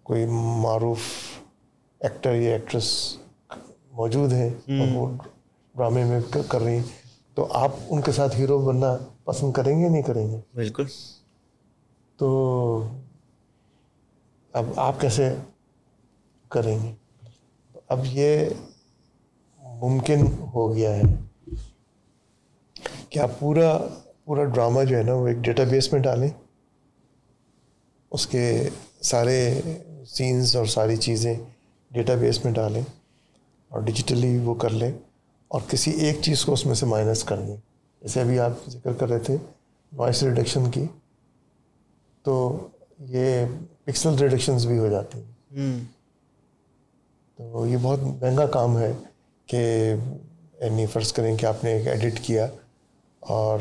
کوئی معروف ایکٹر یا ایکٹریس موجود ہیں اور وہ ڈرامے میں کر رہی ہیں، تو آپ ان کے ساتھ ہیرو بننا پسند کریں گے نہیں کریں گے؟ بالکل. تو اب آپ کیسے کریں گے؟ اب یہ ممکن ہو گیا ہے کہ آپ پورا ڈرامہ جو ہے نا وہ ایک ڈیٹا بیس میں ڈالیں، اس کے سارے سینز اور ساری چیزیں ڈیٹا بیس میں ڈالیں اور ڈیجیٹلی وہ کر لیں اور کسی ایک چیز کو اس میں سے مائنس کر دیں. جیسے ابھی آپ ذکر کر رہے تھے نوائس ریڈکشن کی، تو یہ پکسل ریڈکشنز بھی ہو جاتی ہیں. تو یہ بہت مہنگا کام ہے کہ یعنی فرض کریں کہ آپ نے ایک ایڈٹ کیا اور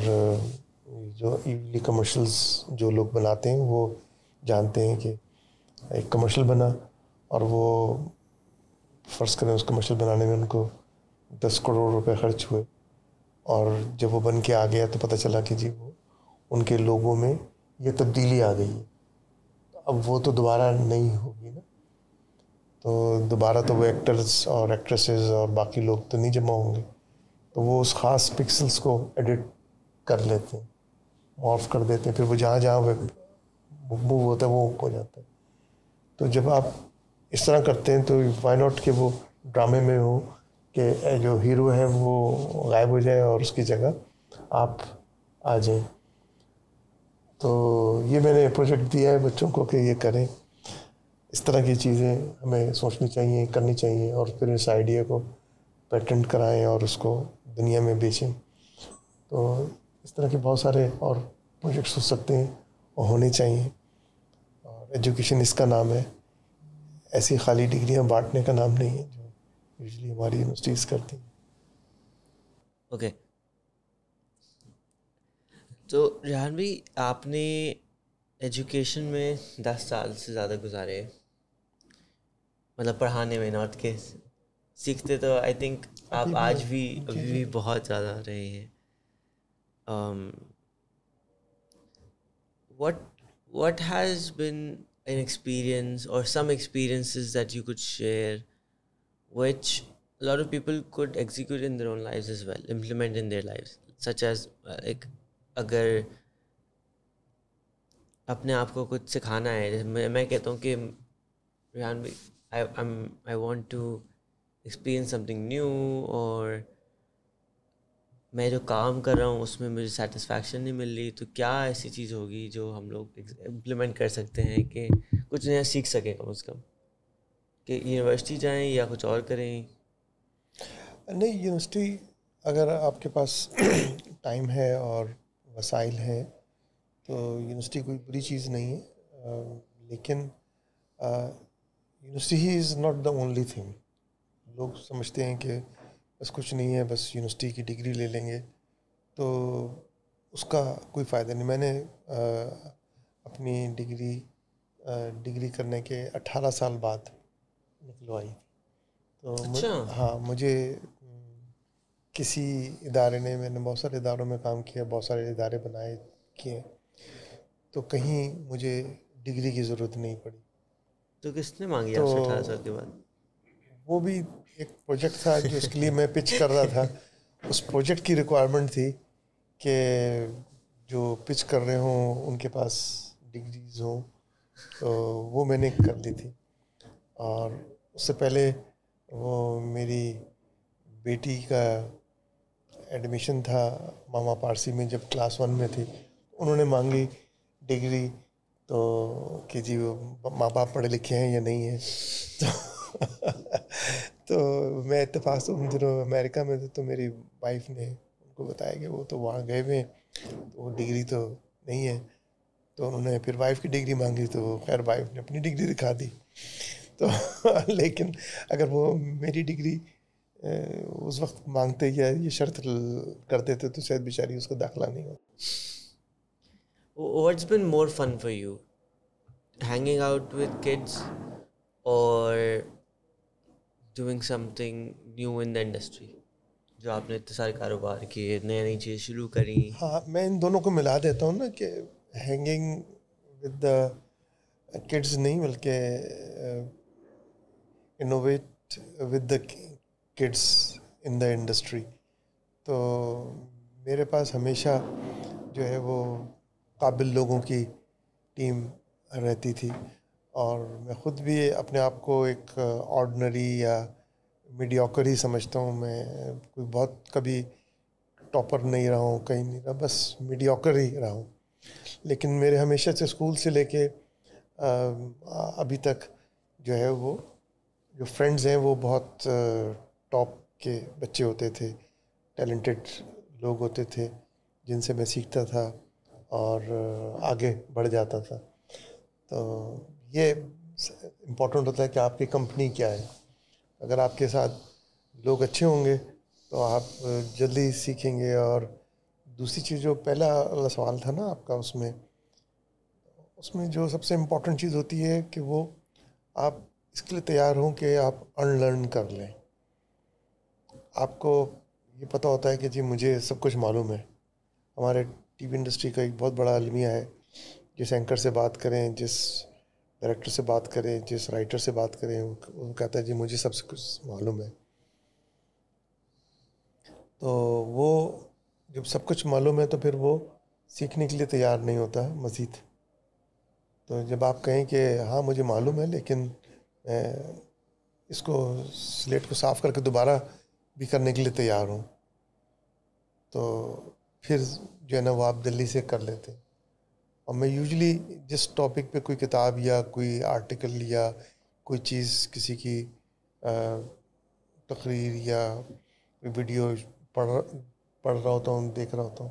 جو ایولی کمرشلز جو لوگ بناتے ہیں وہ جانتے ہیں کہ ایک کمرشل بنا اور وہ فرض کریں اس کمرشل بنانے میں ان کو 10 کروڑ روپے خرچ ہوئے اور جب وہ بن کے آ گیا تو پتہ چلا کہ جی وہ ان کے لوگوں میں یہ تبدیلی آ گئی ہے. اب وہ تو دوبارہ نہیں ہوگی نا، تو دوبارہ تو وہ ایکٹرز اور ایکٹریسز اور باقی لوگ تو نہیں جمع ہوں گے، تو وہ اس خاص پکسلز کو ایڈٹ کر لیتے ہیں، معاف کر دیتے ہیں، پھر وہ جہاں موو ہوتا ہے وہ ہو جاتا ہے. تو جب آپ اس طرح کرتے ہیں تو وائی ناٹ کہ وہ ڈرامے میں ہو کہ جو ہیرو ہے وہ غائب ہو جائے اور اس کی جگہ آپ آ جائیں. تو یہ میں نے پروجیکٹ دیا ہے بچوں کو کہ یہ کریں. اس طرح کی چیزیں ہمیں سوچنی چاہیے، کرنی چاہیے اور پھر اس آئیڈیا کو پیٹنٹ کرائیں اور اس کو دنیا میں بیچیں. تو اس طرح کے بہت سارے اور پروجیکٹس ہو سکتے ہیں اور ہونے چاہیے. اور ایجوکیشن اس کا نام ہے، ایسی خالی ڈگریاں بانٹنے کا نام نہیں ہے جو یوزلی ہماری یونیورسٹیز کرتی ہیں. اوکے. تو ریحان بھائی، آپ نے ایجوکیشن میں 10 سال سے زیادہ گزارے، مطلب پڑھانے میں، ناٹ کے سیکھتے تو آئی تھنک آپ آج بھی ابھی بھی بہت زیادہ رہے ہیں. what has been an experience or some experiences that you could share which a lot of people could execute in their own lives as well, implement in their lives, such as like اگر اپنے آپ کو کچھ سکھانا ہے، جیسے میں کہتا ہوں کہ ریحان بھائی I want to experience something new، اور میں جو کام کر رہا ہوں اس میں مجھے سیٹسفیکشن نہیں مل رہی، تو کیا ایسی چیز ہوگی جو ہم لوگ امپلیمنٹ کر سکتے ہیں کہ کچھ نیا سیکھ سکیں کم از کم، کہ یونیورسٹی جائیں یا کچھ اور کریں؟ نہیں، یونیورسٹی اگر آپ کے پاس ٹائم ہے اور وسائل ہیں تو یونیورسٹی کوئی بری چیز نہیں ہے، لیکن university he is not the only thing. لوگ سمجھتے ہیں کہ بس کچھ نہیں ہے، بس یونیورسٹی کی ڈگری لے لیں گے تو اس کا کوئی فائدہ نہیں. میں نے اپنی ڈگری کرنے کے 18 سال بعد نکلوائی. تو ہاں، مجھے کسی ادارے نے، میں نے بہت سارے اداروں میں کام کیا، بہت سارے ادارے بنائے کیے، تو کہیں مجھے ڈگری کی ضرورت نہیں پڑی. تو کس نے مانگی آپ سے 18 سال کے بعد؟ وہ بھی ایک پروجیکٹ تھا جو اس کے لیے میں پچ کر رہا تھا. اس پروجیکٹ کی ریکوائرمنٹ تھی کہ جو پچ کر رہے ہوں ان کے پاس ڈگریز ہوں، تو وہ میں نے کر لی تھی. اور اس سے پہلے وہ میری بیٹی کا ایڈمیشن تھا ماما پارسی میں، جب کلاس 1 میں تھی، انہوں نے مانگی ڈگری، تو کہ جی وہ ماں باپ پڑھے لکھے ہیں یا نہیں ہیں. تو میں اتفاق سے ان دنوں امریکہ میں تھا، تو میری وائف نے ان کو بتایا کہ وہ تو وہاں گئے ہوئے ہیں، تو وہ ڈگری تو نہیں ہے. تو انہوں نے پھر وائف کی ڈگری مانگی، تو خیر وائف نے اپنی ڈگری دکھا دی. تو لیکن اگر وہ میری ڈگری اس وقت مانگتے یا یہ شرط کرتے تھے تو شاید بیچاری اس کو داخلہ نہیں ہوتا. What's been more fun for you? Hanging out with kids or doing something new in the industry? جو آپ نے اتنے سارے کاروبار کیے, نئی نئی چیزیں شروع کریں. ہاں, میں ان دونوں کو ملا دیتا ہوں نا کہ ہینگنگ ود دا کڈز نہیں بلکہ innovate with the kids in the industry. تو میرے پاس ہمیشہ جو ہے وہ قابل لوگوں کی ٹیم رہتی تھی, اور میں خود بھی اپنے آپ کو ایک آرڈنری یا میڈیوکر ہی سمجھتا ہوں. میں کوئی بہت کبھی ٹاپر نہیں رہا ہوں, کہیں نہیں رہا, بس میڈیوکر ہی رہا ہوں. لیکن میرے ہمیشہ سے اسکول سے لے کے ابھی تک جو ہے وہ جو فرینڈز ہیں وہ بہت ٹاپ کے بچے ہوتے تھے, ٹیلنٹڈ لوگ ہوتے تھے جن سے میں سیکھتا تھا اور آگے بڑھ جاتا تھا. تو یہ امپورٹنٹ ہوتا ہے کہ آپ کی کمپنی کیا ہے. اگر آپ کے ساتھ لوگ اچھے ہوں گے تو آپ جلدی سیکھیں گے. اور دوسری چیز جو پہلا والا سوال تھا نا آپ کا, اس میں جو سب سے امپورٹنٹ چیز ہوتی ہے کہ وہ آپ اس کے لیے تیار ہوں کہ آپ ان لرن کر لیں. آپ کو یہ پتہ ہوتا ہے کہ جی مجھے سب کچھ معلوم ہے. ہمارے ٹی وی انڈسٹری کا ایک بہت بڑا المیہ ہے, جس اینکر سے بات کریں, جس ڈائریکٹر سے بات کریں, جس رائٹر سے بات کریں, وہ کہتا ہے جی مجھے سب سے کچھ معلوم ہے. تو وہ جب سب کچھ معلوم ہے تو پھر وہ سیکھنے کے لیے تیار نہیں ہوتا مزید. تو جب آپ کہیں کہ ہاں مجھے معلوم ہے لیکن میں اس کو سلیٹ کو صاف کر کے دوبارہ بھی کرنے کے لیے تیار ہوں, تو پھر جو ہے نا وہ آپ جلدی سے کر لیتے ہیں. اور میں یوزلی جس ٹاپک پہ کوئی کتاب یا کوئی آرٹیکل یا کوئی چیز کسی کی تقریر یا کوئی ویڈیو پڑھ رہا ہوتا ہوں, دیکھ رہا ہوتا ہوں,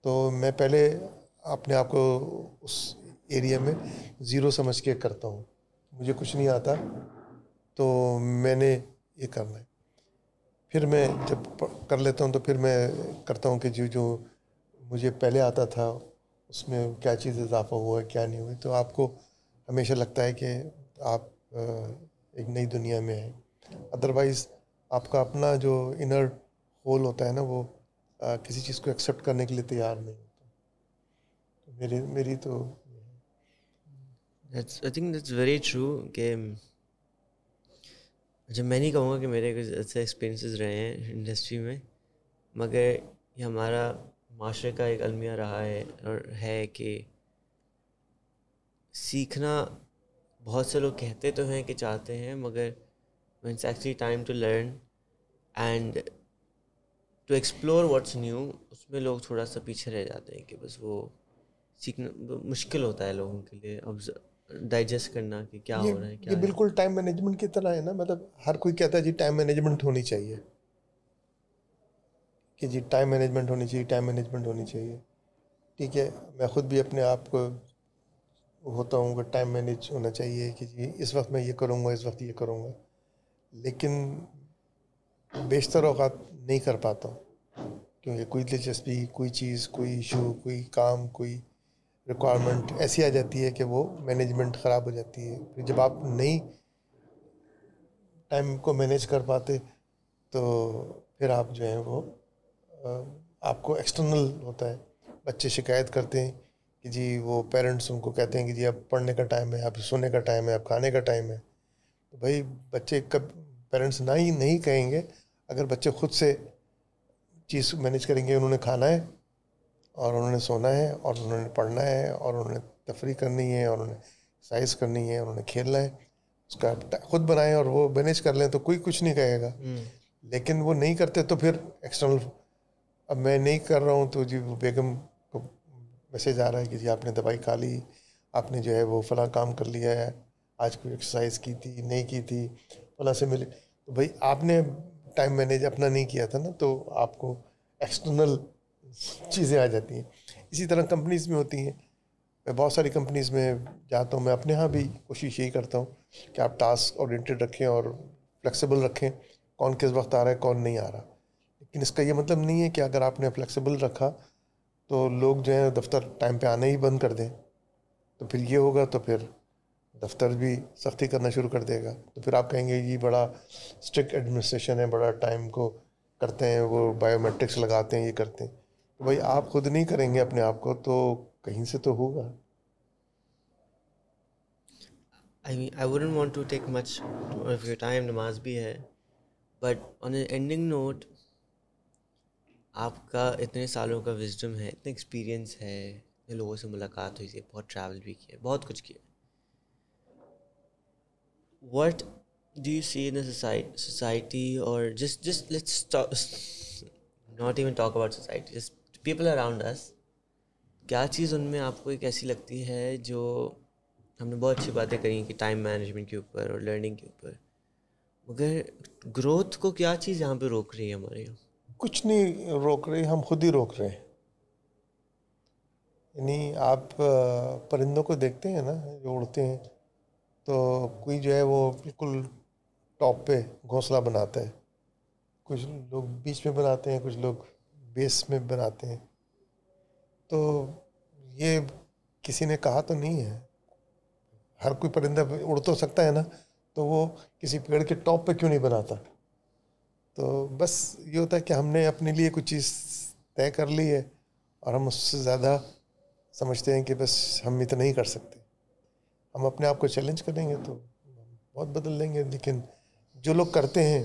تو میں پہلے اپنے آپ کو اس ایریا میں زیرو سمجھ کے کرتا ہوں. مجھے کچھ نہیں آتا تو میں نے یہ کرنا ہے. پھر میں جب کر لیتا ہوں تو پھر میں کرتا ہوں کہ جو مجھے پہلے آتا تھا اس میں کیا چیز اضافہ ہوا ہے کیا نہیں ہوئی. تو آپ کو ہمیشہ لگتا ہے کہ آپ ایک نئی دنیا میں ہیں. ادروائز آپ کا اپنا جو انر ہول ہوتا ہے نا وہ کسی چیز کو ایکسیپٹ کرنے کے لیے تیار نہیں ہوتا. میری تو I think that's very true کہ اچھا میں نہیں کہوں گا کہ میرے کچھ اچھے ایکسپیرینسز رہے ہیں انڈسٹری میں, مگر یہ ہمارا معاشرے کا ایک المیہ رہا ہے اور ہے کہ سیکھنا بہت سے لوگ کہتے تو ہیں کہ چاہتے ہیں, مگر when it's actually time to learn and to explore what's new, اس میں لوگ تھوڑا سا پیچھے رہ جاتے ہیں کہ بس وہ سیکھنا مشکل ہوتا ہے لوگوں کے لیے اب ڈائجسٹ کرنا کہ کیا ہو رہا ہے کیا. یہ بالکل ٹائم مینجمنٹ کی طرح ہے نا, مطلب ہر کوئی کہتا ہے جی ٹائم مینجمنٹ ہونی چاہیے, کہ جی ٹائم مینجمنٹ ہونی چاہیے, ٹائم مینجمنٹ ہونی چاہیے. ٹھیک ہے, میں خود بھی اپنے آپ کو ہوتا ہوں کہ ٹائم مینیج ہونا چاہیے کہ جی اس وقت میں یہ کروں گا, اس وقت یہ کروں گا, لیکن بیشتر اوقات نہیں کر پاتا ہوں کیونکہ کوئی دلچسپی, کوئی چیز, کوئی ایشو, کوئی کام, کوئی ریکوائرمنٹ ایسی آ جاتی ہے کہ وہ مینجمنٹ خراب ہو جاتی ہے. پھر جب آپ نہیں ٹائم کو مینیج کر پاتے تو پھر آپ جو ہیں وہ آپ کو ایکسٹرنل ہوتا ہے. بچے شکایت کرتے ہیں کہ جی وہ پیرنٹس ان کو کہتے ہیں کہ جی اب پڑھنے کا ٹائم ہے, اب سونے کا ٹائم ہے, اب کھانے کا ٹائم ہے. تو بھائی بچے کب پیرنٹس نہیں کہیں گے اگر بچے خود سے چیز مینیج کریں گے. انہوں نے کھانا ہے اور انہوں نے سونا ہے اور انہوں نے پڑھنا ہے اور انہوں نے تفریح کرنی ہے اور انہوں نے ایکسرسائز کرنی ہے, انہوں نے کھیلنا ہے. اس کا خود بنائیں اور وہ مینیج کر لیں تو کوئی کچھ نہیں کہے گا. لیکن وہ نہیں کرتے تو پھر ایکسٹرنل, اب میں نہیں کر رہا ہوں تو جی وہ بیگم کو میسیج آ رہا ہے کہ جی آپ نے دوائی کھا لی, آپ نے جو ہے وہ فلاں کام کر لیا ہے, آج کوئی ایکسرسائز کی تھی نہیں کی تھی, فلاں سے ملے. تو بھائی آپ نے ٹائم مینیج اپنا نہیں کیا تھا نا, تو آپ کو ایکسٹرنل چیزیں آ جاتی ہیں. اسی طرح کمپنیز میں ہوتی ہیں. میں بہت ساری کمپنیز میں جاتا ہوں, میں اپنے ہاں بھی کوشش یہی کرتا ہوں کہ آپ ٹاسک اورینٹیڈ رکھیں اور فلیکسیبل رکھیں کون کس وقت آ رہا ہے کون نہیں آ رہا. لیکن اس کا یہ مطلب نہیں ہے کہ اگر آپ نے فلیکسیبل رکھا تو لوگ جو ہیں دفتر ٹائم پہ آنا ہی بند کر دیں. تو پھر یہ ہوگا تو پھر دفتر بھی سختی کرنا شروع کر دے گا. تو پھر آپ کہیں گے یہ بڑا اسٹرکٹ ایڈمنسٹریشن ہے, بڑا ٹائم کو کرتے ہیں, وہ بایو میٹرکس لگاتے ہیں, یہ کرتے ہیں. تو بھائی آپ خود نہیں کریں گے اپنے آپ کو تو کہیں سے تو ہوگا. I mean, I wouldn't want to take much of your time, نماز بھی ہے, but on an ending note, آپ کا اتنے سالوں کا وزڈم ہے, اتنے ایکسپیرینس ہے, اتنے لوگوں سے ملاقات ہوئی ہے, بہت ٹریول بھی کیا, بہت کچھ کیا. What do you see in the society, or just let's talk, not even talk about society, just people around us, کیا چیز ان میں آپ کو ایک ایسی لگتی ہے جو ہم نے بہت اچھی باتیں کری کہ ٹائم مینجمنٹ کے اوپر اور لرننگ کے اوپر, مگر گروتھ کو کیا چیز یہاں پہ روک رہی ہے ہمارے یہاں؟ کچھ نہیں روک رہے, ہم خود ہی روک رہے ہیں. یعنی آپ پرندوں کو دیکھتے ہیں نا جو اڑتے ہیں, تو کوئی جو ہے وہ بالکل ٹاپ پہ گھونسلہ بناتا ہے, کچھ لوگ بیچ میں بناتے ہیں, کچھ لوگ بیس میں بناتے ہیں. تو یہ کسی نے کہا تو نہیں ہے, ہر کوئی پرندہ اڑ تو سکتا ہے نا, تو وہ کسی پیڑ کے ٹاپ پہ کیوں نہیں بناتا. تو بس یہ ہوتا ہے کہ ہم نے اپنے لیے کچھ چیز طے کر لی ہے اور ہم اس سے زیادہ سمجھتے ہیں کہ بس ہم اتنا نہیں کر سکتے. ہم اپنے آپ کو چیلنج کریں گے تو بہت بدل لیں گے. لیکن جو لوگ کرتے ہیں,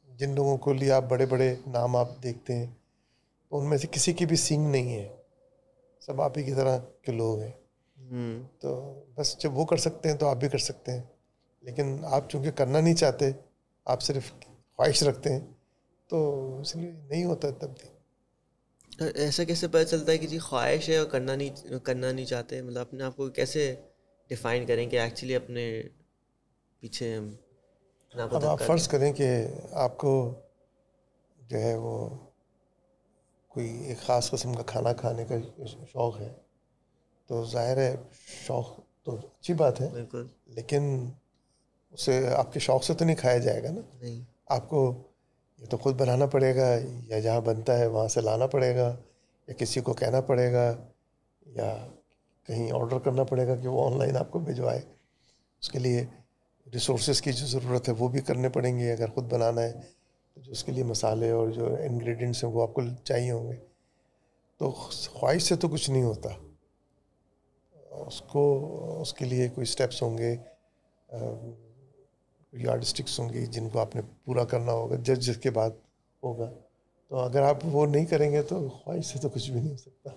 جن لوگوں کو لیے آپ بڑے بڑے نام آپ دیکھتے ہیں, تو ان میں سے کسی کی بھی سینگ نہیں ہے, سب آپ ہی کی طرح کے لوگ ہیں. تو بس جب وہ کر سکتے ہیں تو آپ بھی کر سکتے ہیں. لیکن آپ چونکہ کرنا نہیں چاہتے, آپ صرف خواہش رکھتے ہیں, تو اس لیے نہیں ہوتا تبدیل. ایسا کیسے پتہ چلتا ہے کہ جی خواہش ہے اور کرنا نہیں چاہتے؟ مطلب اپنے آپ کو کیسے ڈیفائن کریں کہ ایکچولی اپنے پیچھے اب آپ فرض کریں کہ آپ کو جو ہے وہ کوئی ایک خاص قسم کا کھانا کھانے کا شوق ہے, تو ظاہر ہے شوق تو اچھی بات ہے, بالکل, لیکن اسے آپ کے شوق سے تو نہیں کھایا جائے گا نا. نہیں, آپ کو یہ تو خود بنانا پڑے گا, یا جہاں بنتا ہے وہاں سے لانا پڑے گا, یا کسی کو کہنا پڑے گا, یا کہیں آرڈر کرنا پڑے گا کہ وہ آن لائن آپ کو بھجوائے. اس کے لیے ریسورسز کی جو ضرورت ہے وہ بھی کرنے پڑیں گے. اگر خود بنانا ہے تو جو اس کے لیے مسالے اور جو انگریڈینٹس ہیں وہ آپ کو چاہیے ہوں گے. تو خواہش سے تو کچھ نہیں ہوتا, اس کے لیے کوئی سٹیپس ہوں گے, یارڈ اسٹکس ہوں گی جن کو آپ نے پورا کرنا ہوگا, جس کے بعد ہوگا. تو اگر آپ وہ نہیں کریں گے تو خواہش سے تو کچھ بھی نہیں ہو سکتا.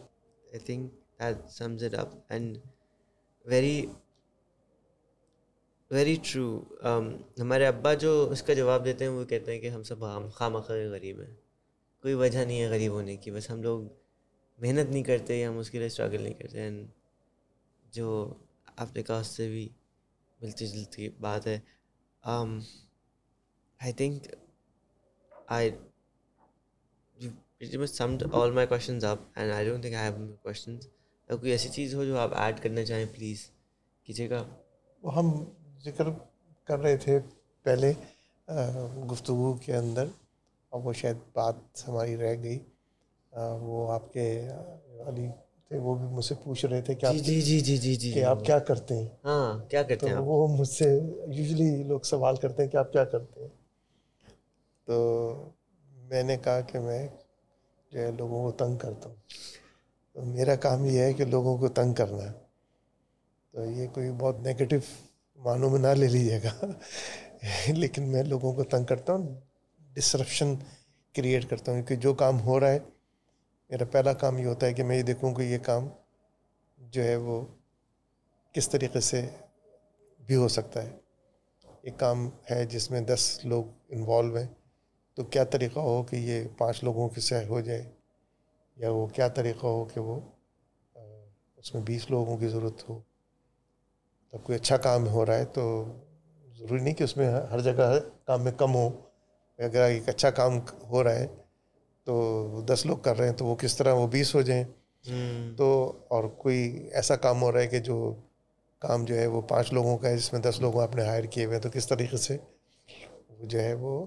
I think that sums it up, and very very true. ہمارے ابا جو اس کا جواب دیتے ہیں وہ کہتے ہیں کہ ہم سب خواہ غریب ہیں, کوئی وجہ نہیں ہے غریب ہونے کی, بس ہم لوگ محنت نہیں کرتے یا ہم اس کے لیے اسٹرگل نہیں کرتے. اینڈ جو آپ نے کہا اس سے بھی ملتی جلتی بات ہے. I think you pretty much summed all my questions up, and I don't think I have more questions. اگر کوئی ایسی چیز ہو جو آپ ایڈ کرنا چاہیں پلیز کیجیے گا. وہ ہم ذکر کر رہے تھے پہلے گفتگو کے اندر, اور وہ شاید بات ہماری رہ گئی. وہ آپ کے علی تھے, وہ بھی مجھ سے پوچھ رہے تھے کہ جی کہ آپ کیا کرتے ہیں. ہاں, کیا کرتے ہیں تو وہ مجھ سے یوزلی لوگ سوال کرتے ہیں کہ آپ کیا کرتے ہیں. تو میں نے کہا کہ میں جو ہے لوگوں کو تنگ کرتا ہوں. تو میرا کام یہ ہے کہ لوگوں کو تنگ کرنا ہے. تو یہ کوئی بہت نیگیٹو معنوں میں نہ لے لیجیے گا, لیکن میں لوگوں کو تنگ کرتا ہوں, ڈسرپشن کریٹ کرتا ہوں. کیونکہ جو کام ہو رہا ہے, میرا پہلا کام یہ ہوتا ہے کہ میں یہ دیکھوں کہ یہ کام جو ہے وہ کس طریقے سے بھی ہو سکتا ہے. ایک کام ہے جس میں 10 لوگ انوالو ہیں, تو کیا طریقہ ہو کہ یہ 5 لوگوں کے سے ہو جائے, یا وہ کیا طریقہ ہو کہ وہ اس میں 20 لوگوں کی ضرورت ہو. تو کوئی اچھا کام ہو رہا ہے تو ضروری نہیں کہ اس میں ہر جگہ کام میں کم ہو. اگر ایک اچھا کام ہو رہا ہے تو 10 لوگ کر رہے ہیں, تو وہ کس طرح وہ 20 ہو جائیں. تو اور کوئی ایسا کام ہو رہا ہے کہ جو کام جو ہے وہ 5 لوگوں کا ہے, جس میں 10 لوگوں آپ نے ہائر کیے ہوئے ہیں, تو کس طریقے سے وہ جو ہے وہ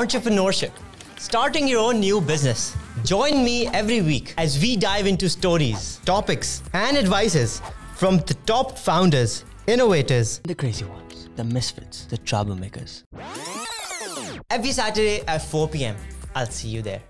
entrepreneurship, starting your own new business. Join me every week as we dive into stories, topics, and advices from the top founders, innovators, The crazy ones, the misfits, the troublemakers. every Saturday at 4 p.m. I'll see you there.